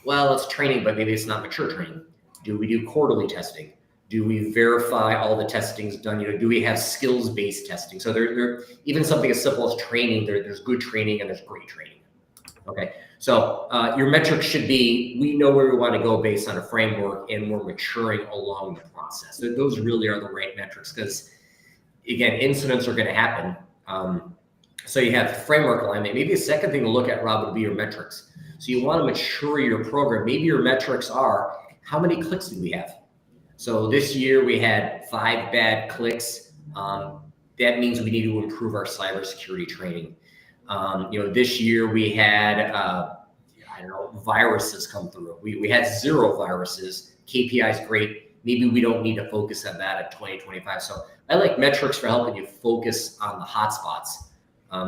Well, it's training, but maybe it's not mature training. Do we do quarterly testing? Do we verify all the testing's done? Do we have skills-based testing? So there even something as simple as training, there's good training and there's great training. Okay, so your metrics should be, we know where we want to go based on a framework, and we're maturing along the process. So those really are the right metrics, because again, incidents are going to happen. So you have framework alignment. Maybe a second thing to look at, Rob, would be your metrics. So you want to mature your program. Maybe your metrics are, how many clicks did we have? So this year we had 5 bad clicks. That means we need to improve our cybersecurity training. This year we had, viruses come through. We had 0 viruses. KPI is great. Maybe we don't need to focus on that at 2025. So I like metrics for helping you focus on the hotspots.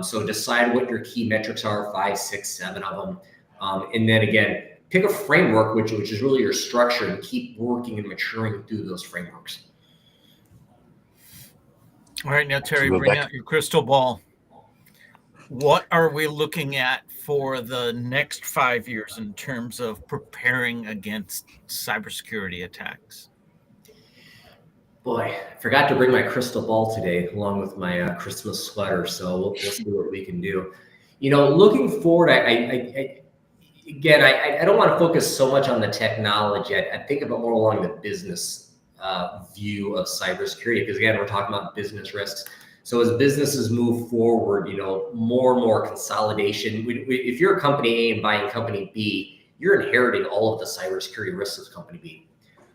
So decide what your key metrics are, 5, 6, 7 of them. And then again, pick a framework, which is really your structure, and keep working and maturing through those frameworks. All right, now, Terry, bring out your crystal ball. What are we looking at for the next 5 years in terms of preparing against cybersecurity attacks? Boy, I forgot to bring my crystal ball today, along with my Christmas sweater. So we'll see what we can do. Looking forward, I don't want to focus so much on the technology. I think about more along the business view of cybersecurity, because again, we're talking about business risks. So as businesses move forward, more and more consolidation. If you're a company A and buying company B, you're inheriting all of the cybersecurity risks of company B.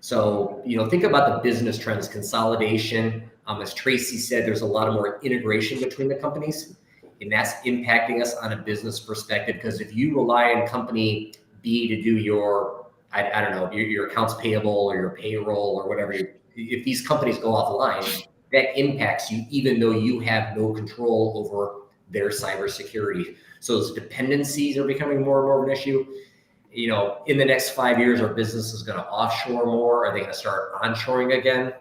So, think about the business trends, consolidation. As Tracy said, there's a lot of more integration between the companies. and that's impacting us on a business perspective. Because if you rely on company B to do your, I don't know, your accounts payable or your payroll or whatever, if these companies go offline, that impacts you, even though you have no control over their cybersecurity. So those dependencies are becoming more and more of an issue. You know, in the next 5 years, our business is going to offshore more. Are they going to start onshoring again?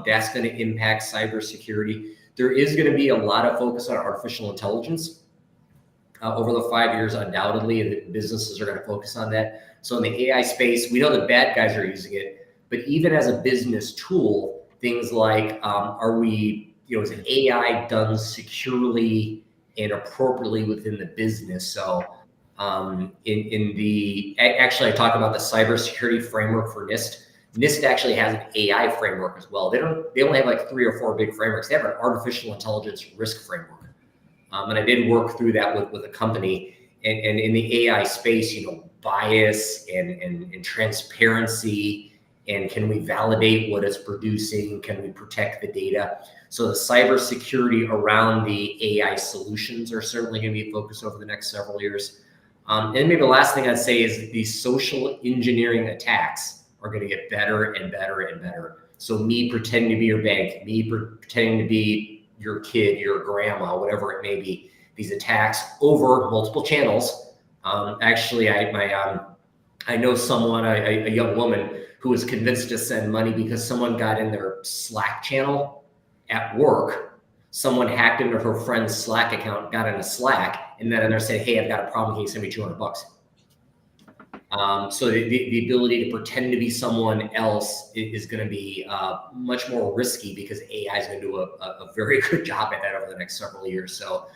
That's going to impact cybersecurity. There is going to be a lot of focus on artificial intelligence over the 5 years, undoubtedly. The businesses are going to focus on that. So in the AI space, we know the bad guys are using it, but even as a business tool, things like, is an AI done securely and appropriately within the business? So actually, I talk about the cybersecurity framework for NIST. NIST actually has an AI framework as well. They only have like 3 or 4 big frameworks. They have an artificial intelligence risk framework. And I did work through that with a company. And in the AI space, bias and transparency, and can we validate what it's producing? Can we protect the data? So the cybersecurity around the AI solutions are certainly going to be a focus over the next several years. And maybe the last thing I'd say is these social engineering attacks are going to get better and better and better. So me pretending to be your bank, me pretending to be your kid, your grandma, whatever it may be, these attacks over multiple channels. Actually, I know someone, a young woman, who was convinced to send money because someone got in their Slack channel at work. Someone hacked into her friend's Slack account, got into Slack, and then in there said, "Hey, I've got a problem. Can you send me $200?" So the ability to pretend to be someone else is going to be much more risky, because AI is going to do a very good job at that over the next several years. So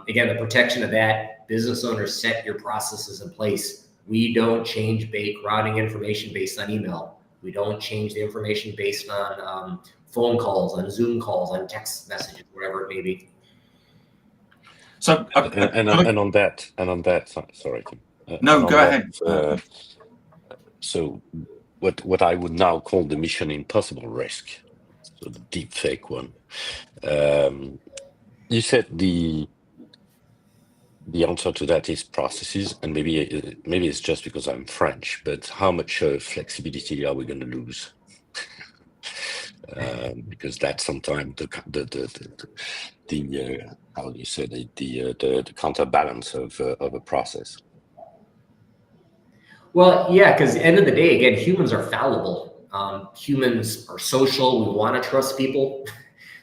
again, the protection of that, business owners, set your processes in place. We don't change bake routing information based on email. We don't change the information based on phone calls, on Zoom calls, on text messages, whatever it may be. So on that, sorry, Tim. No, go ahead. So what I would now call the mission impossible risk, so the deep fake one. You said the answer to that is processes, and maybe it's just because I'm French, but how much flexibility are we going to lose? Because that's sometimes the how do you say the counterbalance of a process. Well, yeah, because at the end of the day, again, humans are fallible. Humans are social. We want to trust people.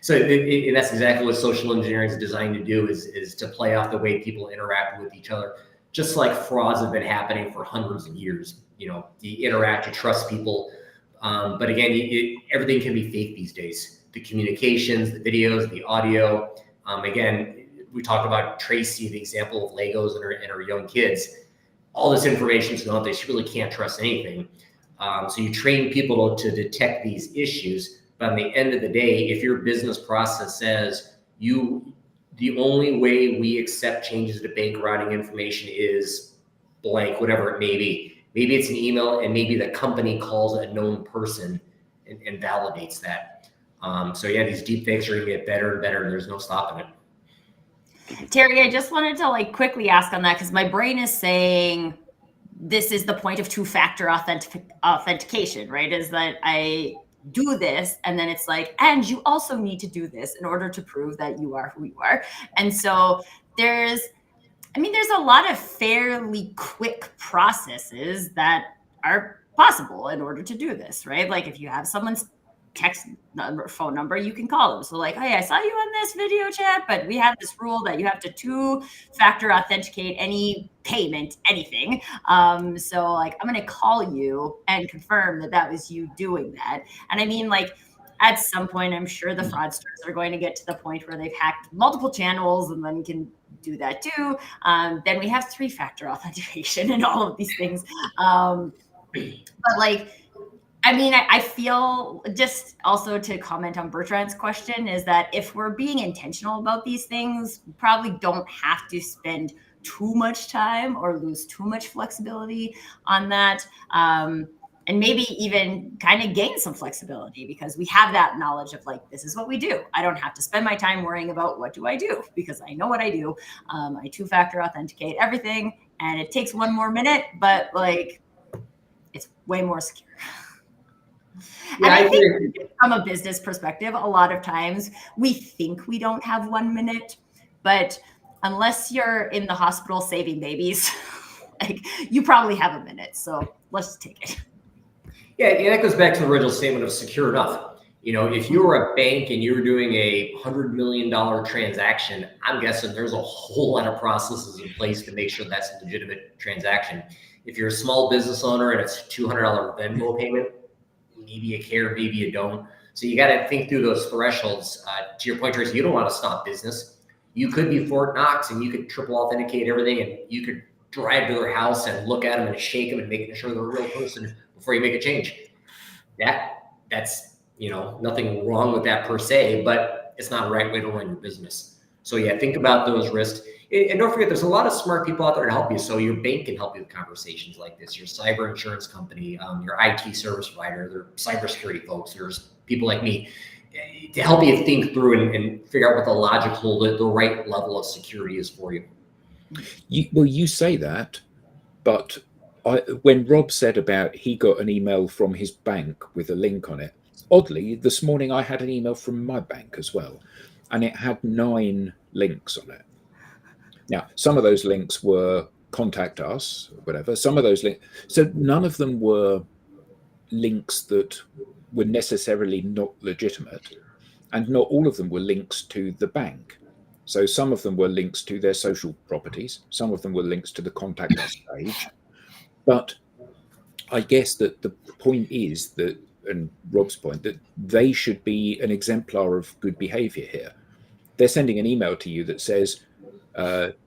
So and that's exactly what social engineering is designed to do, is to play off the way people interact with each other. Just like frauds have been happening for hundreds of years. You interact, you trust people. But again, everything can be fake these days. The communications, the videos, the audio. Again, we talked about Tracy, the example of Legos and her young kids. All this information is out there. She really can't trust anything. So you train people to detect these issues. But at the end of the day, if your business process says the only way we accept changes to bank routing information is blank, whatever it may be. Maybe it's an email, and maybe the company calls a known person and validates that. So yeah, these deep fakes are going to get better and better, and there's no stopping it. Terry, I just wanted to quickly ask on that, because my brain is saying this is the point of two-factor authentication, right? Is that I do this, and then it's and you also need to do this in order to prove that you are who you are. And so there's a lot of fairly quick processes that are possible in order to do this, right? Like if you have someone's text number, phone number, you can call them. So hey, I saw you on this video chat, but we have this rule that you have to two-factor authenticate any payment, anything. So I'm going to call you and confirm that was you doing that. And at some point, I'm sure the fraudsters are going to get to the point where they've hacked multiple channels and then can do that too. Then we have three-factor authentication and all of these things. I feel, just also to comment on Bertrand's question, is that if we're being intentional about these things, we probably don't have to spend too much time or lose too much flexibility on that. and maybe even kind of gain some flexibility because we have that knowledge of like, this is what we do. I don't have to spend my time worrying about what do I do because I know what I do. I 2-factor authenticate everything, and it takes 1 more minute, but like it's way more secure. And Yeah, I think from a business perspective, a lot of times we think we don't have 1 minute, but unless you're in the hospital saving babies, like you probably have a minute. So let's just take it. Yeah, that goes back to the original statement of secure enough. You know, if you were a bank and you were doing a $100 million transaction, I'm guessing there's a whole lot of processes in place to make sure that's a legitimate transaction. If you're a small business owner and it's a $200 Venmo payment, maybe you care, maybe you don't. So you got to think through those thresholds. To your point, Tracy, you don't want to stop business. You could be Fort Knox and you could triple authenticate everything, and you could drive to their house and look at them and shake them and making sure they're a real person before you make a change. That's, you know, nothing wrong with that per se, but it's not the right way to run your business. So yeah, think about those risks. And don't forget, there's a lot of smart people out there to help you. So your bank can help you with conversations like this, your cyber insurance company, your IT service provider, their cybersecurity folks, there's people like me to help you think through and figure out what the logical, the right level of security is for you. You say that, but when Rob said about he got an email from his bank with a link on it, oddly, this morning I had an email from my bank as well, and it had 9 links on it. Now, some of those links were contact us, or whatever. Some of those links, so none of them were links that were necessarily not legitimate, and not all of them were links to the bank. So some of them were links to their social properties. Some of them were links to the contact us page. But I guess that the point is that, and Rob's point, that they should be an exemplar of good behavior here. They're sending an email to you that says,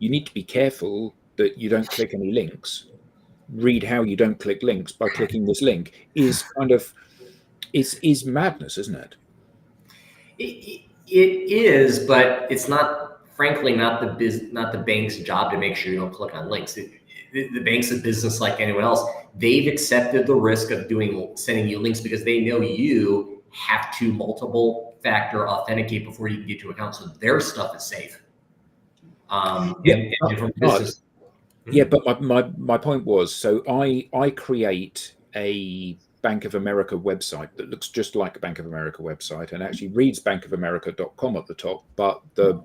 you need to be careful that you don't click any links. Read how you don't click links by clicking this link is kind of, is madness, isn't it? It is, but it's not, frankly, not the bank's job to make sure you don't click on links. The bank's a business like anyone else. They've accepted the risk of sending you links because they know you have to multiple factor authenticate before you can get to account. So their stuff is safe. Yeah, but my point was, so I create a Bank of America website that looks just like a Bank of America website and actually reads bankofamerica.com at the top, but the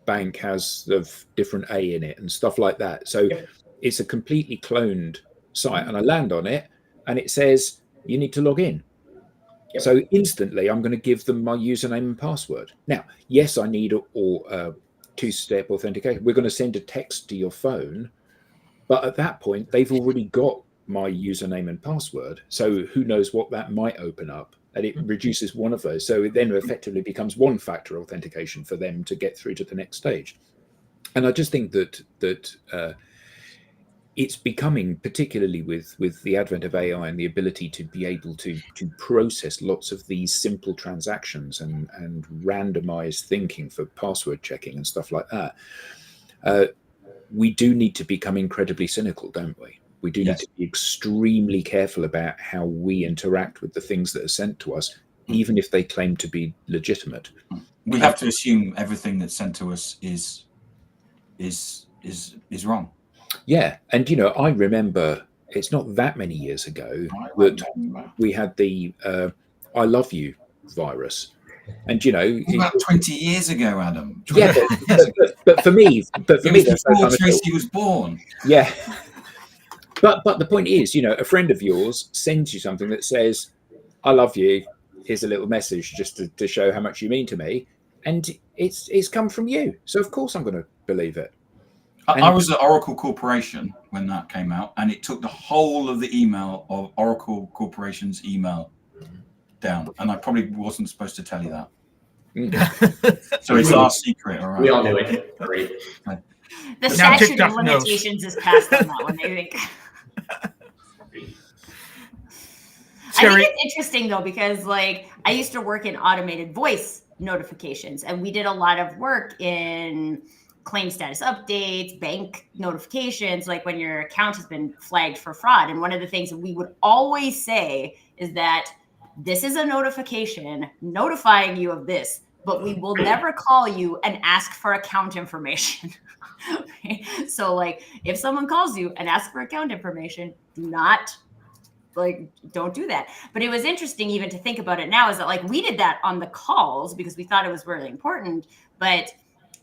bank has a different A in it and stuff like that. So it's a completely cloned site, and I land on it and it says you need to log in. Yep. So instantly I'm going to give them my username and password. Now, yes, I need a 2-step authentication. We're going to send a text to your phone, but at that point they've already got my username and password. So who knows what that might open up, and it reduces one of those. So it then effectively becomes 1-factor authentication for them to get through to the next stage. And I just think that it's becoming, particularly with the advent of AI and the ability to be able to process lots of these simple transactions and randomized thinking for password checking and stuff like that, we do need to become incredibly cynical, don't we? We do need to be extremely careful about how we interact with the things that are sent to us, even if they claim to be legitimate. We have to assume everything that's sent to us is wrong. Yeah, and you know, I remember it's not that many years ago that we had the "I love you" virus, and you know, about 20 years ago, Adam. Yeah, but for me, that's before Tracy was born. Yeah. But the point is, you know, a friend of yours sends you something that says, "I love you. Here's a little message just to show how much you mean to me," and it's come from you. So of course I'm going to believe it. I was at Oracle Corporation when that came out, and it took the whole of the email of Oracle Corporation's email down, and I probably wasn't supposed to tell you that. So it's our secret, all right? We all knew it. Great. The statute of limitations is passed on that one, I think. I think it's interesting though, because like I used to work in automated voice notifications, and we did a lot of work in claim status updates, bank notifications, like when your account has been flagged for fraud. And one of the things that we would always say is that this is a notification notifying you of this, but we will never call you and ask for account information. Okay? So like if someone calls you and asks for account information, don't do that. But it was interesting even to think about it now, is that like we did that on the calls because we thought it was really important, but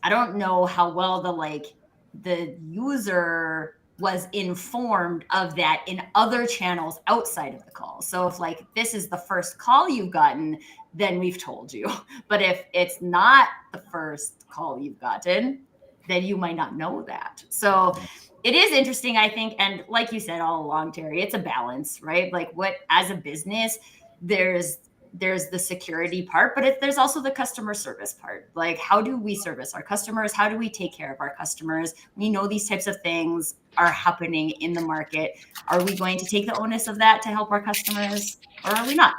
I don't know how well the user was informed of that in other channels outside of the call. So if like this is the first call you've gotten, then we've told you. But if it's not the first call you've gotten, then you might not know that. So it is interesting, I think. And like you said all along, Terry, it's a balance, right? Like what, as a business, there's the security part, but there's also the customer service part. Like, how do we service our customers? How do we take care of our customers? We know these types of things are happening in the market. Are we going to take the onus of that to help our customers, or are we not?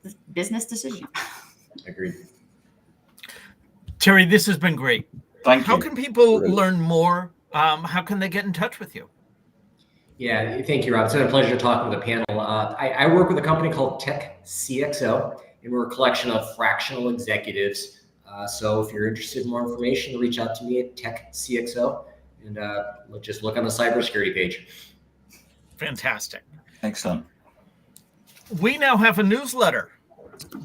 It's a business decision. Agreed. Terry, this has been great. Thank you. How can people learn more? How can they get in touch with you? Yeah, thank you, Rob. It's been a pleasure talking with the panel. I work with a company called Tech CXO, and we're a collection of fractional executives. So if you're interested in more information, reach out to me at Tech CXO, and just look on the cybersecurity page. Fantastic. Excellent. We now have a newsletter.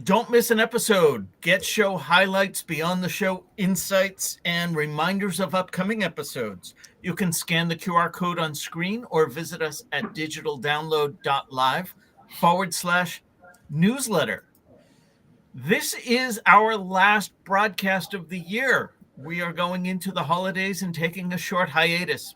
Don't miss an episode. Get show highlights, beyond the show insights, and reminders of upcoming episodes. You can scan the QR code on screen or visit us at digitaldownload.live/newsletter. This is our last broadcast of the year. We are going into the holidays and taking a short hiatus.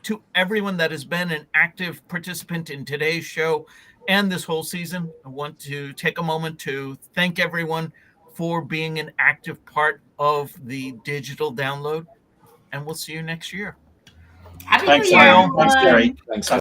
To everyone that has been an active participant in today's show and this whole season, I want to take a moment to thank everyone for being an active part of the digital download, and we'll see you next year. Happy Thanks, New Year, Kyle. everyone. Thanks, Terry. Thanks.